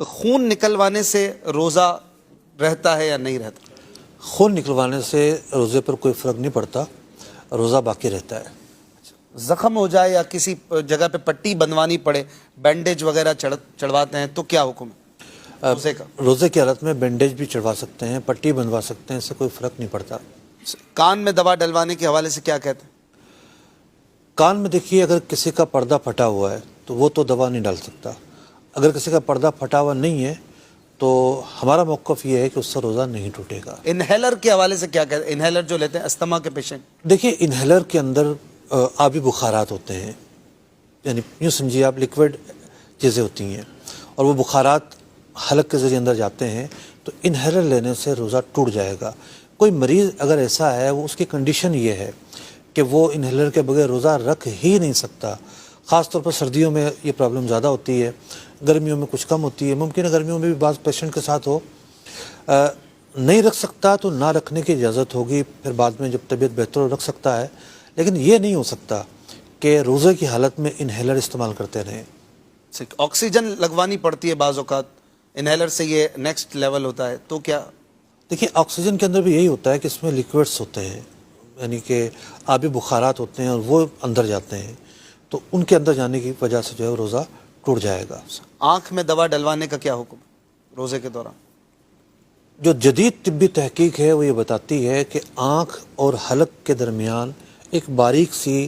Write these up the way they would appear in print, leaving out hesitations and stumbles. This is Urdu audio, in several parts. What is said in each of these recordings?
خون نکلوانے سے روزہ رہتا ہے یا نہیں رہتا؟ خون نکلوانے سے روزے پر کوئی فرق نہیں پڑتا، روزہ باقی رہتا ہے۔ زخم ہو جائے یا کسی جگہ پہ پٹی بنوانی پڑے، بینڈیج وغیرہ چڑھواتے ہیں تو کیا حکم ہے روزے کا؟ روزے کی حالت میں بینڈیج بھی چڑھوا سکتے ہیں، پٹی بنوا سکتے ہیں، اس سے کوئی فرق نہیں پڑتا۔ کان میں دوا ڈلوانے کے حوالے سے کیا کہتے ہیں؟ کان میں دیکھیے، اگر کسی کا پردہ پھٹا ہوا ہے تو وہ تو دوا نہیں ڈال سکتا۔ اگر کسی کا پردہ پھٹا ہوا نہیں ہے تو ہمارا موقف یہ ہے کہ اس سے روزہ نہیں ٹوٹے گا۔ انہیلر کے حوالے سے کیا کہتے ہیں؟ انہیلر جو لیتے ہیں استما کے پیشنٹ، دیکھیے، انہیلر کے اندر آبی بخارات ہوتے ہیں، یعنی یوں سمجھیے آپ لیکوڈ چیزیں ہوتی ہیں، اور وہ بخارات حلق کے ذریعے اندر جاتے ہیں، تو انہیلر لینے سے روزہ ٹوٹ جائے گا۔ کوئی مریض اگر ایسا ہے، وہ اس کی کنڈیشن یہ ہے کہ وہ انہیلر کے بغیر روزہ رکھ ہی نہیں سکتا۔ خاص طور پر سردیوں میں یہ پرابلم زیادہ ہوتی ہے، گرمیوں میں کچھ کم ہوتی ہے، ممکن ہے گرمیوں میں بھی بعض پیشنٹ کے ساتھ ہو۔ نہیں رکھ سکتا تو نہ رکھنے کی اجازت ہوگی، پھر بعد میں جب طبیعت بہتر ہو رکھ سکتا ہے، لیکن یہ نہیں ہو سکتا کہ روزے کی حالت میں انہیلر استعمال کرتے رہیں۔ آکسیجن لگوانی پڑتی ہے بعض اوقات، انہیلر سے یہ نیکسٹ لیول ہوتا ہے، تو کیا؟ دیکھیے، آکسیجن کے اندر بھی یہی ہوتا ہے کہ اس میں لیکوڈس ہوتے ہیں، یعنی کہ آبی بخارات ہوتے ہیں، اور وہ اندر جاتے ہیں، تو ان کے اندر جانے کی وجہ سے جو ہے روزہ ٹوٹ جائے گا۔ آنکھ میں دوا ڈلوانے کا کیا حکم ہے روزے کے دوران؟ جو جدید طبی تحقیق ہے وہ یہ بتاتی ہے کہ آنکھ اور حلق کے درمیان ایک باریک سی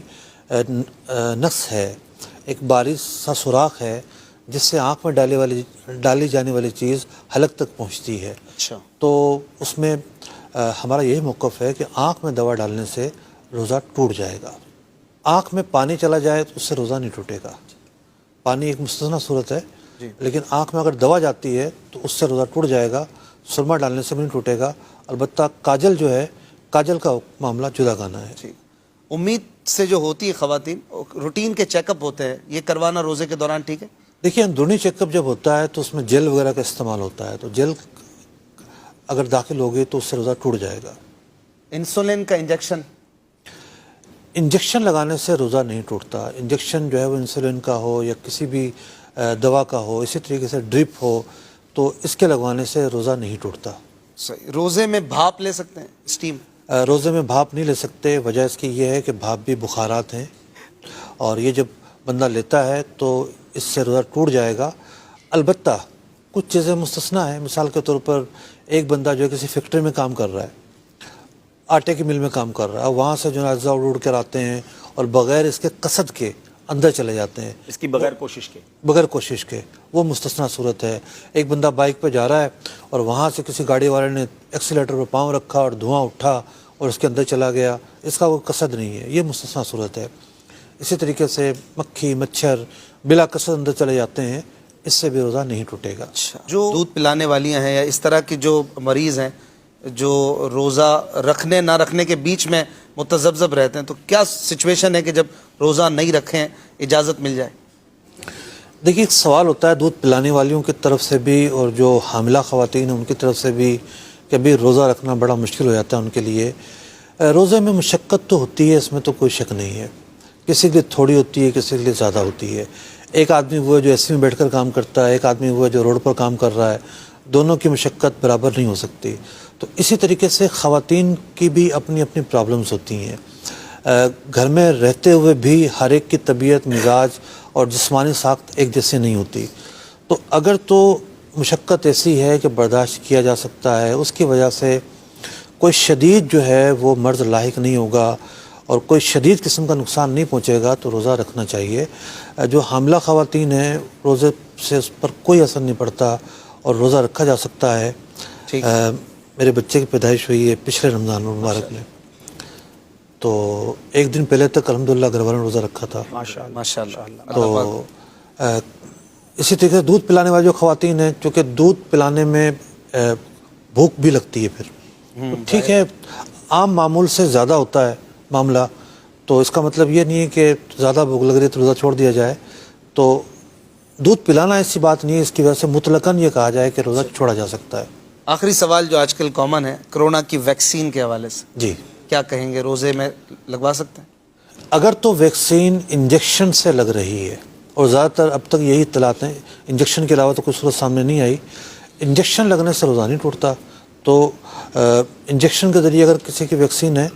نس ہے، ایک باریک سا سوراخ ہے، جس سے آنکھ میں ڈالی جانے والی چیز حلق تک پہنچتی ہے۔ اچھا، تو اس میں ہمارا یہی موقف ہے کہ آنکھ میں دوا ڈالنے سے روزہ ٹوٹ جائے گا۔ آنکھ میں پانی چلا جائے تو اس سے روزہ نہیں ٹوٹے گا۔ پانی ایک مستثنی صورت ہے، لیکن آنکھ میں اگر دوا جاتی ہے تو اس سے روزہ ٹوٹ جائے گا۔ سرما ڈالنے سے بھی نہیں ٹوٹے گا۔ البتہ کاجل جو ہے، کاجل کا معاملہ جدا گانا ہے۔ ٹھیک۔ امید سے جو ہوتی ہے خواتین، روٹین کے چیک اپ ہوتے ہیں، یہ کروانا روزے کے دوران ٹھیک ہے؟ دیکھیے، اندرونی چیک اپ جب ہوتا ہے تو اس میں جیل وغیرہ کا استعمال ہوتا ہے، تو جیل اگر داخل ہوگی تو اس سے روزہ ٹوٹ جائے گا۔ انسولین کا انجیکشن لگانے سے روزہ نہیں ٹوٹتا۔ انجیکشن جو ہے وہ انسولین کا ہو یا کسی بھی دوا کا ہو، اسی طریقے سے ڈرپ ہو، تو اس کے لگوانے سے روزہ نہیں ٹوٹتا۔ صحیح۔ روزے میں بھاپ لے سکتے ہیں، اسٹیم؟ روزے میں بھاپ نہیں لے سکتے، وجہ اس کی یہ ہے کہ بھاپ بھی بخارات ہیں، اور یہ جب بندہ لیتا ہے تو اس سے روزہ ٹوٹ جائے گا۔ البتہ کچھ چیزیں مستثنیٰ ہیں۔ مثال کے طور پر ایک بندہ جو ہے کسی فیکٹری میں کام کر رہا ہے، آٹے کی مل میں کام کر رہا ہے، وہاں سے جو اجزاء اڑ کر آتے ہیں اور بغیر اس کے قصد کے اندر چلے جاتے ہیں، اس کی بغیر کوشش کے، وہ مستثنیٰ صورت ہے۔ ایک بندہ بائک پہ جا رہا ہے اور وہاں سے کسی گاڑی والے نے ایکسیلیٹر پہ پاؤں رکھا اور دھواں اٹھا اور اس کے اندر چلا گیا، اس کا کوئی قصد نہیں ہے، یہ مستثنیٰ صورت ہے۔ اسی طریقے سے مکھی مچھر بلا قصد اندر چلے جاتے ہیں، اس سے بھی روزہ نہیں ٹوٹے گا۔ جو دودھ پلانے والیاں ہیں یا اس طرح کی جو مریض ہیں جو روزہ رکھنے نہ رکھنے کے بیچ میں متذبذب رہتے ہیں، تو کیا سچویشن ہے کہ جب روزہ نہیں رکھیں اجازت مل جائے؟ دیکھیے، ایک سوال ہوتا ہے دودھ پلانے والیوں کی طرف سے بھی اور جو حاملہ خواتین ہیں ان کی طرف سے بھی کہ ابھی روزہ رکھنا بڑا مشکل ہو جاتا ہے ان کے لیے۔ روزے میں مشقت تو ہوتی ہے، اس میں تو کوئی شک نہیں ہے۔ کسی کے لیے تھوڑی ہوتی ہے، کسی کے لیے زیادہ ہوتی ہے۔ ایک آدمی وہ ہے جو اے سی میں بیٹھ کر کام کرتا ہے، ایک آدمی وہ ہے جو روڈ پر کام کر رہا ہے، دونوں کی مشقت برابر نہیں ہو سکتی۔ تو اسی طریقے سے خواتین کی بھی اپنی اپنی پرابلمز ہوتی ہیں۔ گھر میں رہتے ہوئے بھی ہر ایک کی طبیعت، مزاج اور جسمانی ساخت ایک جیسی نہیں ہوتی، تو اگر تو مشقت ایسی ہے کہ برداشت کیا جا سکتا ہے، اس کی وجہ سے کوئی شدید جو ہے وہ مرض لاحق نہیں ہوگا اور کوئی شدید قسم کا نقصان نہیں پہنچے گا تو روزہ رکھنا چاہیے۔ جو حاملہ خواتین ہیں، روزے سے اس پر کوئی اثر نہیں پڑتا اور روزہ رکھا جا سکتا ہے۔ میرے بچے کی پیدائش ہوئی ہے پچھلے رمضان المبارک میں، تو ایک دن پہلے تک الحمدللہ گھر والوں نے روزہ رکھا تھا۔ ماشاءاللہ۔ تو اسی طریقے سے دودھ پلانے والی جو خواتین ہیں، چونکہ دودھ پلانے میں بھوک بھی لگتی ہے، پھر ٹھیک ہے، عام معمول سے زیادہ ہوتا ہے معاملہ، تو اس کا مطلب یہ نہیں ہے کہ زیادہ بھوک لگ رہی ہے تو روزہ چھوڑ دیا جائے۔ تو دودھ پلانا ایسی بات نہیں ہے، اس کی وجہ سے مطلقاً یہ کہا جائے کہ روزہ چھوڑا جا سکتا ہے۔ آخری سوال جو آج کل کامن ہے، کرونا کی ویکسین کے حوالے سے جی، کیا کہیں گے؟ روزے میں لگوا سکتے ہیں؟ اگر تو ویکسین انجیکشن سے لگ رہی ہے اور زیادہ تر اب تک یہی اطلاعات ہیں، انجیکشن کے علاوہ تو کوئی صورت سامنے نہیں آئی۔ انجیکشن لگنے سے روزہ نہیں ٹوٹتا، تو انجیکشن کے ذریعے اگر کسی کی ویکسین ہے